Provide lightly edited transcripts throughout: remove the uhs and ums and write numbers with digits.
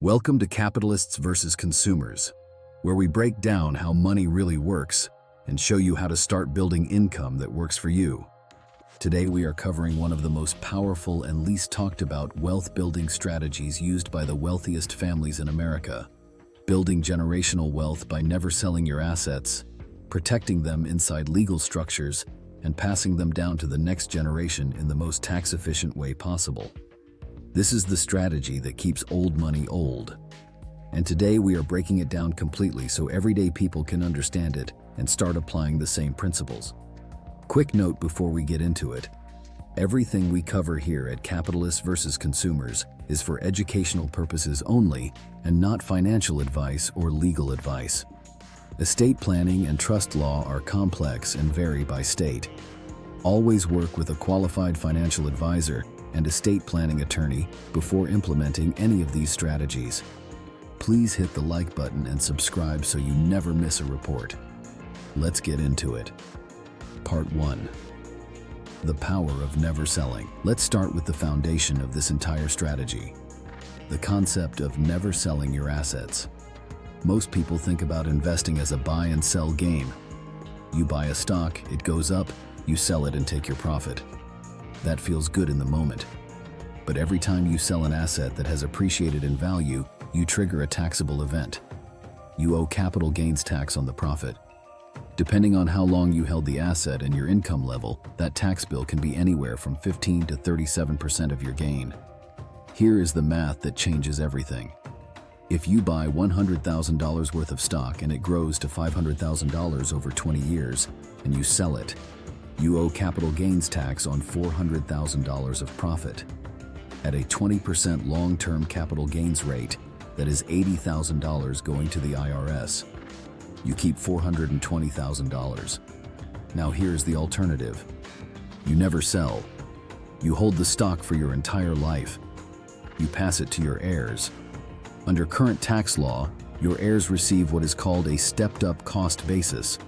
Welcome to Capitalists versus Consumers, where we break down how money really works and show you how to start building income that works for you. Today we are covering one of the most powerful and least talked about wealth-building strategies used by the wealthiest families in America. Building generational wealth by never selling your assets, protecting them inside legal structures, and passing them down to the next generation in the most tax-efficient way possible. This is the strategy that keeps old money old. And today we are breaking it down completely so everyday people can understand it and start applying the same principles. Quick note before we get into it. Everything we cover here at Capitalists versus Consumers is for educational purposes only and not financial advice or legal advice. Estate planning and trust law are complex and vary by state. Always work with a qualified financial advisor and estate planning attorney before implementing any of these strategies. Please hit the like button and subscribe so you never miss a report. Let's get into it. Part 1. The power of never selling. Let's start with the foundation of this entire strategy. The concept of never selling your assets. Most people think about investing as a buy and sell game. You buy a stock, it goes up, you sell it and take your profit. That feels good in the moment. But every time you sell an asset that has appreciated in value, you trigger a taxable event. You owe capital gains tax on the profit. Depending on how long you held the asset and your income level, that tax bill can be anywhere from 15 to 37% of your gain. Here is the math that changes everything. If you buy $100,000 worth of stock and it grows to $500,000 over 20 years, and you sell it, you owe capital gains tax on $400,000 of profit. At a 20% long-term capital gains rate, that is $80,000 going to the IRS. You keep $420,000. Now here's the alternative. You never sell. You hold the stock for your entire life. You pass it to your heirs. Under current tax law, your heirs receive what is called a stepped-up cost basis,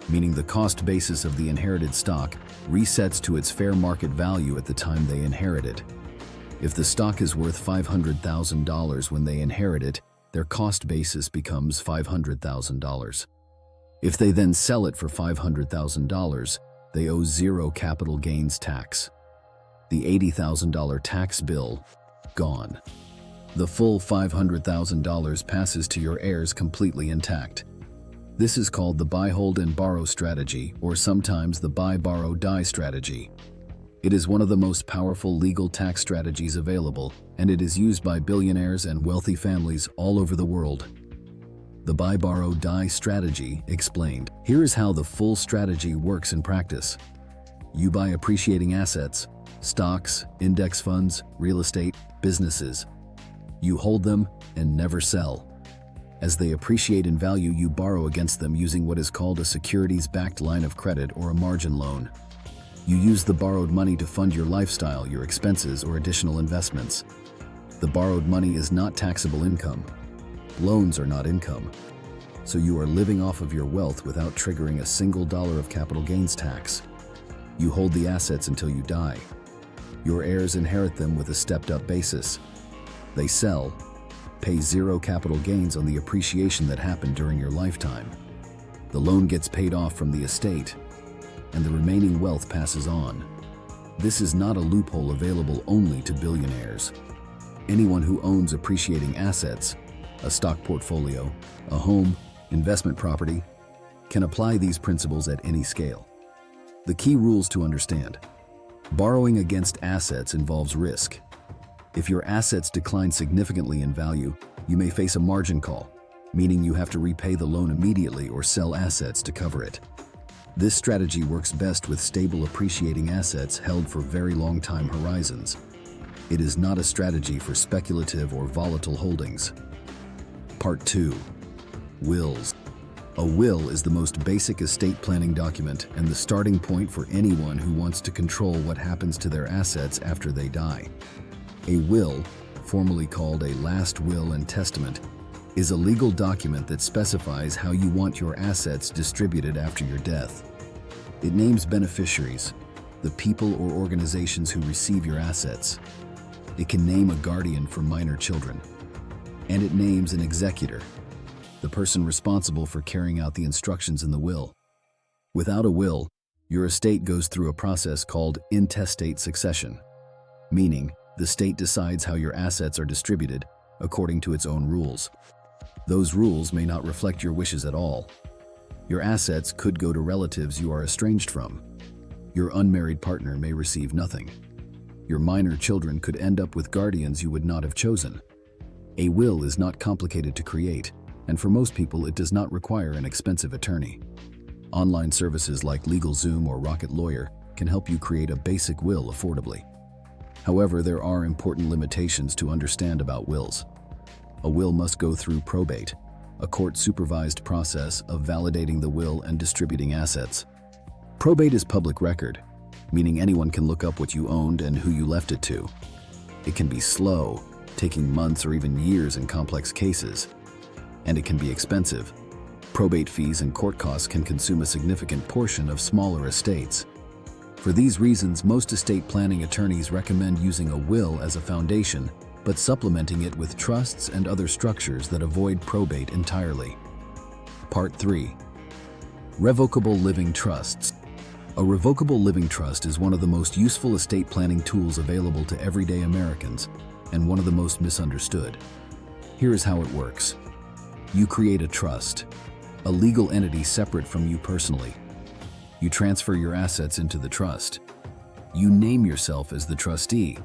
meaning the cost basis of the inherited stock resets to its fair market value at the time they inherit it. If the stock is worth $500,000 when they inherit it, their cost basis becomes $500,000. If they then sell it for $500,000, they owe zero capital gains tax. The $80,000 tax bill, gone. The full $500,000 passes to your heirs completely intact. This is called the buy, hold, and borrow strategy, or sometimes the buy, borrow, die strategy. It is one of the most powerful legal tax strategies available, and it is used by billionaires and wealthy families all over the world. The buy, borrow, die strategy explained. Here is how the full strategy works in practice. You buy appreciating assets, stocks, index funds, real estate, businesses. You hold them and never sell. As they appreciate in value, you borrow against them using what is called a securities-backed line of credit or a margin loan. You use the borrowed money to fund your lifestyle, your expenses, or additional investments. The borrowed money is not taxable income. Loans are not income. So you are living off of your wealth without triggering a single dollar of capital gains tax. You hold the assets until you die. Your heirs inherit them with a stepped-up basis. They sell, pay zero capital gains on the appreciation that happened during your lifetime. The loan gets paid off from the estate, and the remaining wealth passes on. This is not a loophole available only to billionaires. Anyone who owns appreciating assets, a stock portfolio, a home, investment property, can apply these principles at any scale. The key rules to understand. Borrowing against assets involves risk. If your assets decline significantly in value, you may face a margin call, meaning you have to repay the loan immediately or sell assets to cover it. This strategy works best with stable appreciating assets held for very long time horizons. It is not a strategy for speculative or volatile holdings. Part 2. Wills. A will is the most basic estate planning document and the starting point for anyone who wants to control what happens to their assets after they die. A will, formerly called a last will and testament, is a legal document that specifies how you want your assets distributed after your death. It names beneficiaries, the people or organizations who receive your assets. It can name a guardian for minor children. And it names an executor, the person responsible for carrying out the instructions in the will. Without a will, your estate goes through a process called intestate succession, meaning the state decides how your assets are distributed according to its own rules. Those rules may not reflect your wishes at all. Your assets could go to relatives you are estranged from. Your unmarried partner may receive nothing. Your minor children could end up with guardians you would not have chosen. A will is not complicated to create, and for most people it does not require an expensive attorney. Online services like LegalZoom or Rocket Lawyer can help you create a basic will affordably. However, there are important limitations to understand about wills. A will must go through probate, a court-supervised process of validating the will and distributing assets. Probate is public record, meaning anyone can look up what you owned and who you left it to. It can be slow, taking months or even years in complex cases. And it can be expensive. Probate fees and court costs can consume a significant portion of smaller estates. For these reasons, most estate planning attorneys recommend using a will as a foundation, but supplementing it with trusts and other structures that avoid probate entirely. Part 3. Revocable living trusts. A revocable living trust is one of the most useful estate planning tools available to everyday Americans, and one of the most misunderstood. Here is how it works. You create a trust, a legal entity separate from you personally. You transfer your assets into the trust. You name yourself as the trustee,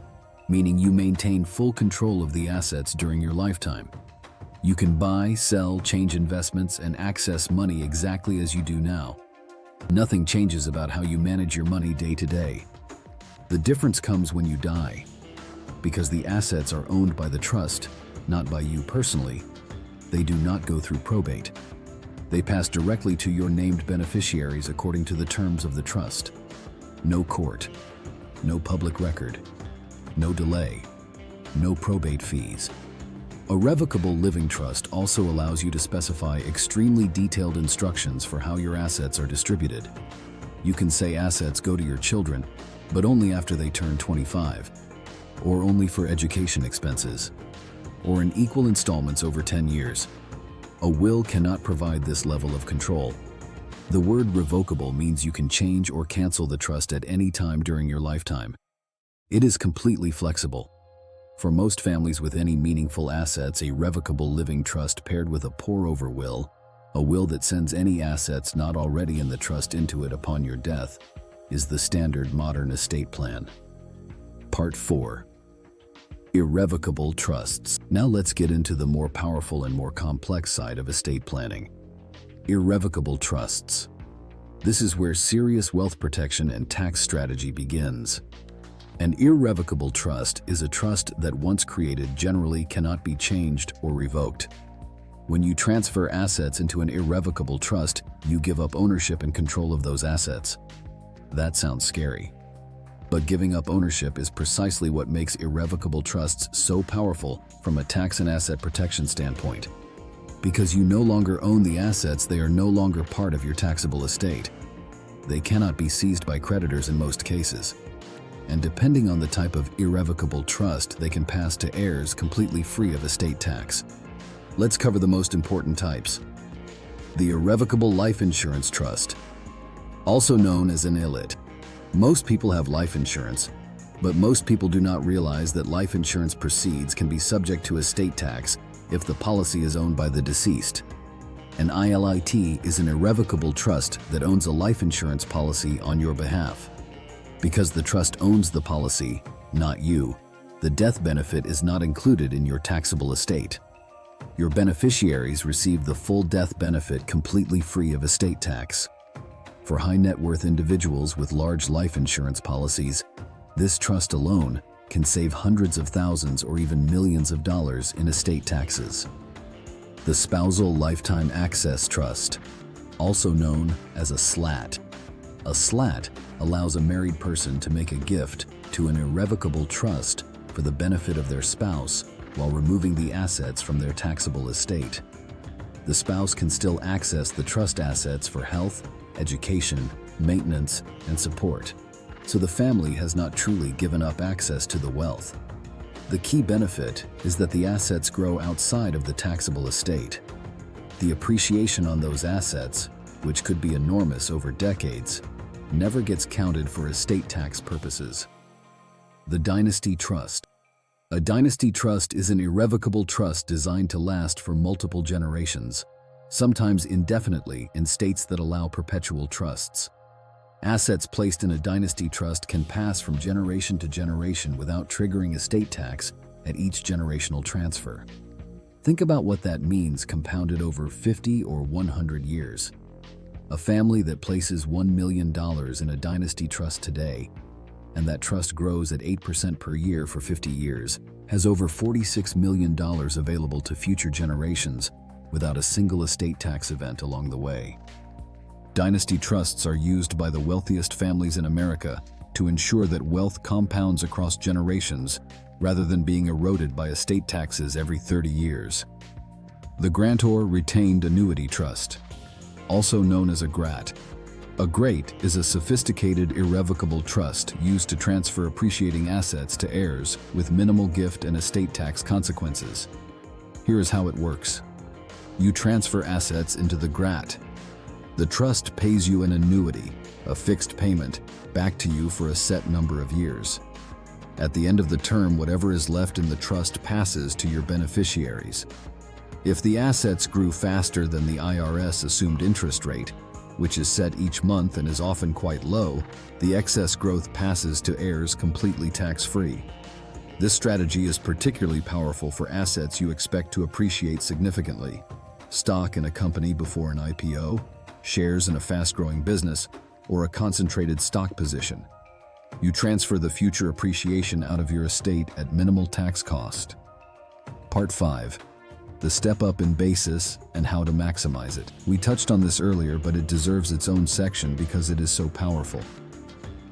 meaning you maintain full control of the assets during your lifetime. You can buy, sell, change investments, and access money exactly as you do now. Nothing changes about how you manage your money day to day. The difference comes when you die. Because the assets are owned by the trust, not by you personally, they do not go through probate. They pass directly to your named beneficiaries according to the terms of the trust. No court, no public record, no delay, no probate fees. A revocable living trust also allows you to specify extremely detailed instructions for how your assets are distributed. You can say assets go to your children, but only after they turn 25, or only for education expenses, or in equal installments over 10 years. A will cannot provide this level of control. The word revocable means you can change or cancel the trust at any time during your lifetime. It is completely flexible. For most families with any meaningful assets, a revocable living trust paired with a pour-over will, a will that sends any assets not already in the trust into it upon your death, is the standard modern estate plan. Part 4. Irrevocable trusts. Now let's get into the more powerful and more complex side of estate planning. Irrevocable trusts. This is where serious wealth protection and tax strategy begins. An irrevocable trust is a trust that once created generally cannot be changed or revoked. When you transfer assets into an irrevocable trust, you give up ownership and control of those assets. That sounds scary. But giving up ownership is precisely what makes irrevocable trusts so powerful from a tax and asset protection standpoint. Because you no longer own the assets, they are no longer part of your taxable estate. They cannot be seized by creditors in most cases. And depending on the type of irrevocable trust, they can pass to heirs completely free of estate tax. Let's cover the most important types. The Irrevocable Life Insurance Trust, also known as an ILIT. Most people have life insurance, but most people do not realize that life insurance proceeds can be subject to estate tax if the policy is owned by the deceased. An ILIT is an irrevocable trust that owns a life insurance policy on your behalf. Because the trust owns the policy, not you, the death benefit is not included in your taxable estate. Your beneficiaries receive the full death benefit completely free of estate tax. For high net worth individuals with large life insurance policies, this trust alone can save hundreds of thousands or even millions of dollars in estate taxes. The Spousal Lifetime Access Trust, also known as a SLAT. A SLAT allows a married person to make a gift to an irrevocable trust for the benefit of their spouse while removing the assets from their taxable estate. The spouse can still access the trust assets for health, education, maintenance, and support, so the family has not truly given up access to the wealth. The key benefit is that the assets grow outside of the taxable estate. The appreciation on those assets, which could be enormous over decades, never gets counted for estate tax purposes. The Dynasty Trust. A dynasty trust is an irrevocable trust designed to last for multiple generations, sometimes indefinitely in states that allow perpetual trusts. Assets placed in a dynasty trust can pass from generation to generation without triggering estate tax at each generational transfer. Think about what that means compounded over 50 or 100 years. A family that places $1 million in a dynasty trust today, and that trust grows at 8% per year for 50 years, has over $46 million available to future generations without a single estate tax event along the way. Dynasty trusts are used by the wealthiest families in America to ensure that wealth compounds across generations rather than being eroded by estate taxes every 30 years. The Grantor Retained Annuity Trust, also known as a GRAT. A GRAT is a sophisticated irrevocable trust used to transfer appreciating assets to heirs with minimal gift and estate tax consequences. Here is how it works. You transfer assets into the GRAT. The trust pays you an annuity, a fixed payment, back to you for a set number of years. At the end of the term, whatever is left in the trust passes to your beneficiaries. If the assets grew faster than the IRS assumed interest rate, which is set each month and is often quite low, the excess growth passes to heirs completely tax-free. This strategy is particularly powerful for assets you expect to appreciate significantly: stock in a company before an IPO, shares in a fast-growing business, or a concentrated stock position. You transfer the future appreciation out of your estate at minimal tax cost. Part 5. The step up in basis and how to maximize it. We touched on this earlier, but it deserves its own section because it is so powerful.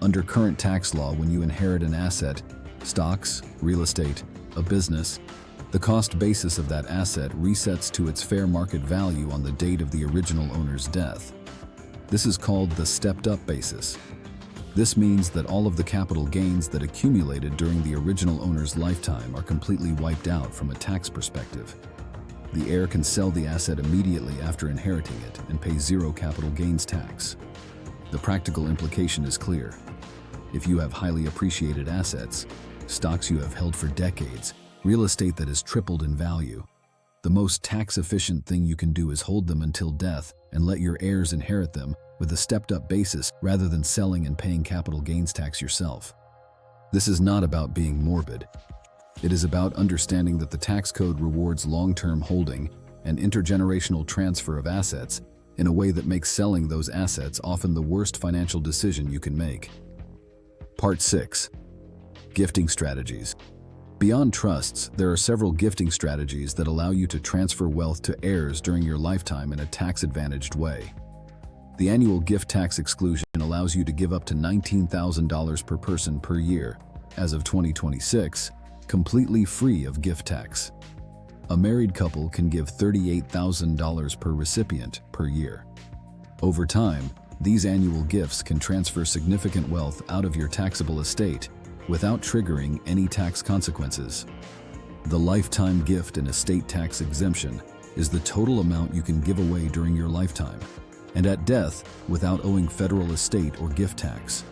Under current tax law, when you inherit an asset, stocks, real estate, a business, the cost basis of that asset resets to its fair market value on the date of the original owner's death. This is called the stepped-up basis. This means that all of the capital gains that accumulated during the original owner's lifetime are completely wiped out from a tax perspective. The heir can sell the asset immediately after inheriting it and pay zero capital gains tax. The practical implication is clear. If you have highly appreciated assets, stocks you have held for decades, real estate that has tripled in value, the most tax-efficient thing you can do is hold them until death and let your heirs inherit them with a stepped-up basis rather than selling and paying capital gains tax yourself. This is not about being morbid. It is about understanding that the tax code rewards long-term holding and intergenerational transfer of assets in a way that makes selling those assets often the worst financial decision you can make. Part 6. Gifting strategies. Beyond trusts, there are several gifting strategies that allow you to transfer wealth to heirs during your lifetime in a tax-advantaged way. The annual gift tax exclusion allows you to give up to $19,000 per person per year, as of 2026, completely free of gift tax. A married couple can give $38,000 per recipient per year. Over time, these annual gifts can transfer significant wealth out of your taxable estate without triggering any tax consequences. The lifetime gift and estate tax exemption is the total amount you can give away during your lifetime, and at death without owing federal estate or gift tax.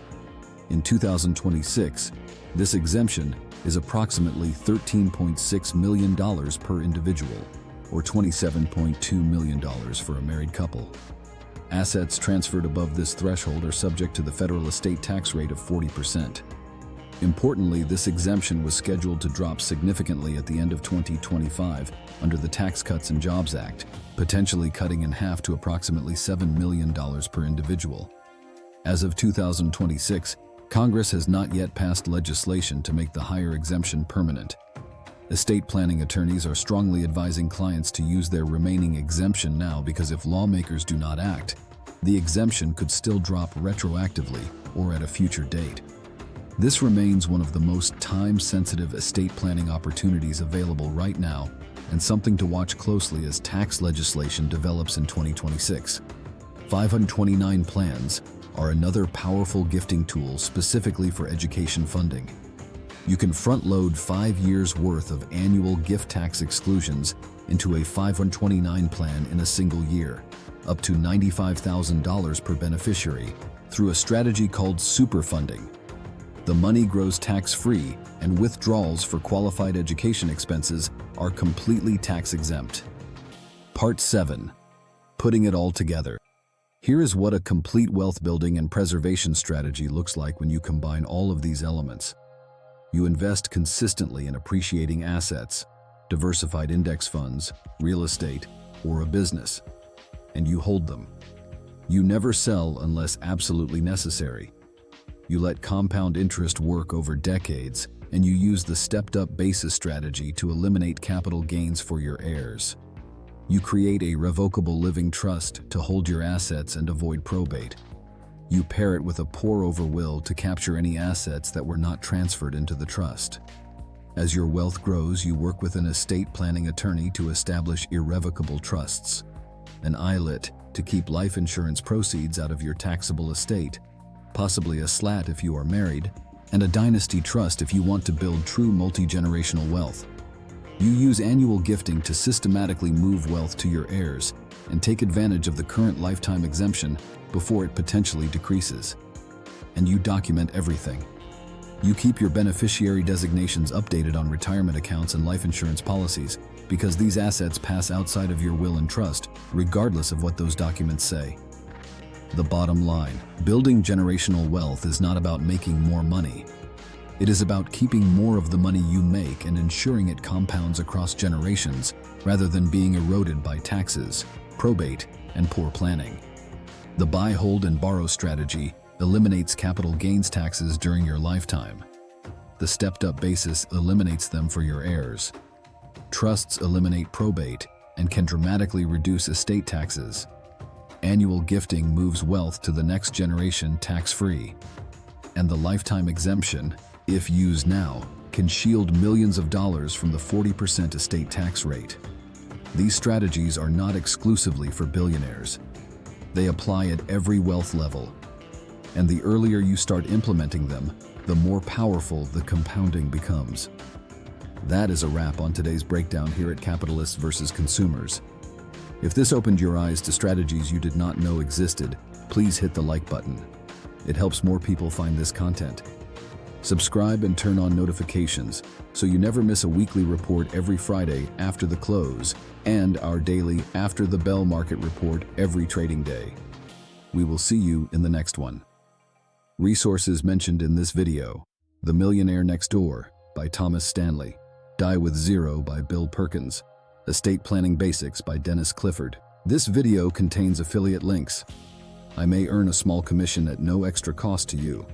In 2026, this exemption is approximately $13.6 million per individual, or $27.2 million for a married couple. Assets transferred above this threshold are subject to the federal estate tax rate of 40%. Importantly, this exemption was scheduled to drop significantly at the end of 2025 under the Tax Cuts and Jobs Act, potentially cutting in half to approximately $7 million per individual. As of 2026, Congress has not yet passed legislation to make the higher exemption permanent. Estate planning attorneys are strongly advising clients to use their remaining exemption now because if lawmakers do not act, the exemption could still drop retroactively or at a future date. This remains one of the most time-sensitive estate planning opportunities available right now, and something to watch closely as tax legislation develops in 2026. 529 plans are another powerful gifting tool specifically for education funding. You can front-load 5 years' worth of annual gift tax exclusions into a 529 plan in a single year, up to $95,000 per beneficiary, through a strategy called superfunding. The money grows tax-free, and withdrawals for qualified education expenses are completely tax-exempt. Part 7. Putting it all together. Here is what a complete wealth building and preservation strategy looks like when you combine all of these elements. You invest consistently in appreciating assets, diversified index funds, real estate, or a business, and you hold them. You never sell unless absolutely necessary. You let compound interest work over decades, and you use the stepped-up basis strategy to eliminate capital gains for your heirs. You create a revocable living trust to hold your assets and avoid probate. You pair it with a pour-over will to capture any assets that were not transferred into the trust. As your wealth grows, you work with an estate planning attorney to establish irrevocable trusts, an ILIT to keep life insurance proceeds out of your taxable estate, possibly a SLAT if you are married, and a dynasty trust if you want to build true multi-generational wealth. You use annual gifting to systematically move wealth to your heirs and take advantage of the current lifetime exemption before it potentially decreases. And you document everything. You keep your beneficiary designations updated on retirement accounts and life insurance policies because these assets pass outside of your will and trust, regardless of what those documents say. The bottom line, building generational wealth is not about making more money. It is about keeping more of the money you make and ensuring it compounds across generations rather than being eroded by taxes, probate, and poor planning. The buy, hold, and borrow strategy eliminates capital gains taxes during your lifetime. The stepped-up basis eliminates them for your heirs. Trusts eliminate probate and can dramatically reduce estate taxes. Annual gifting moves wealth to the next generation tax-free. And the lifetime exemption, if used now, can shield millions of dollars from the 40% estate tax rate. These strategies are not exclusively for billionaires. They apply at every wealth level. And the earlier you start implementing them, the more powerful the compounding becomes. That is a wrap on today's breakdown here at Capitalists versus Consumers. If this opened your eyes to strategies you did not know existed, please hit the like button. It helps more people find this content. Subscribe and turn on notifications so you never miss a weekly report every Friday after the close and our daily after the bell market report every trading day. We will see you in the next one. Resources mentioned in this video: The Millionaire Next Door by Thomas Stanley, Die with Zero by Bill Perkins, Estate Planning Basics by Dennis Clifford. This video contains affiliate links. I may earn a small commission at no extra cost to you.